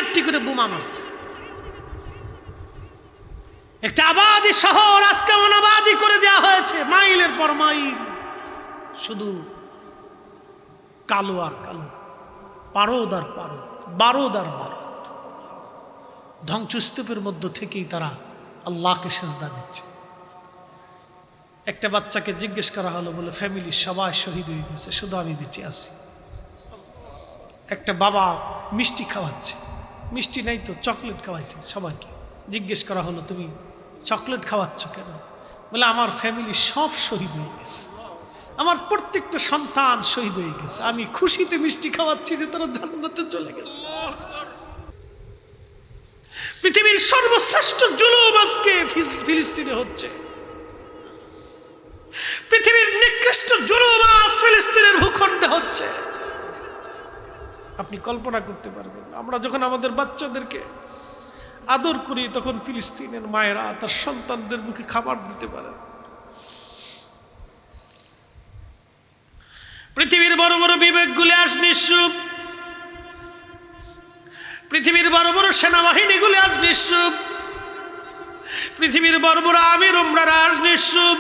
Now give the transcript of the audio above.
একটি করে বোমা মারছে। একটা আবাদি শহর আজকে অনাবাদি করে দেওয়া হয়েছে, মাইলের পর মাইল শুধু কালো আর কালো, পারদ আর পারদ, বারুদ আর বারুদ। ধ্বংসস্তূপের মধ্য থেকেই তারা আল্লাহকে সেজদা দিচ্ছে। একটা বাচ্চাকে জিজ্ঞেস করা হলো, বলে ফ্যামিলির সবাই শহীদ হয়ে গেছে, শুধু আমি বেঁচে আছি। একটা বাবা মিষ্টি খাওয়াচ্ছে, মিষ্টি নাই তো চকলেট খাওয়াইছে সবাইকে। জিজ্ঞেস করা হলো, তুমি চকলেট খাওয়াচ্ছ কেন? বলে আমার ফ্যামিলি সব শহীদ হয়ে গেছে, আমার প্রত্যেকটা সন্তান শহীদ হয়ে গেছে, আমি খুশিতে মিষ্টি খাওয়াচ্ছি যে তারা জান্নাতে চলে গেছে। পৃথিবীর সর্বশ্রেষ্ঠ জুলুম আজকে ফিলিস্তিনে হচ্ছে। পৃথিবীর নিকৃষ্ট জুলুম আজ ফিলিস্তিনের ভূখণ্ডে হচ্ছে। আপনি কল্পনা করতে পারবেন, আমরা যখন আমাদের বাচ্চাদেরকে আদর করি তখন ফিলিস্তিনের মায়েরা তার সন্তানদের মুখে খাবার দিতে পারে। পৃথিবীর বড় বড় বিবেকগুলি আজ নিঃসুপ, পৃথিবীর বড় বড় সেনাবাহিনীগুলি আজ নিঃসুপ, পৃথিবীর বড় বড় আমির উমরারা আজ নিঃসুপ।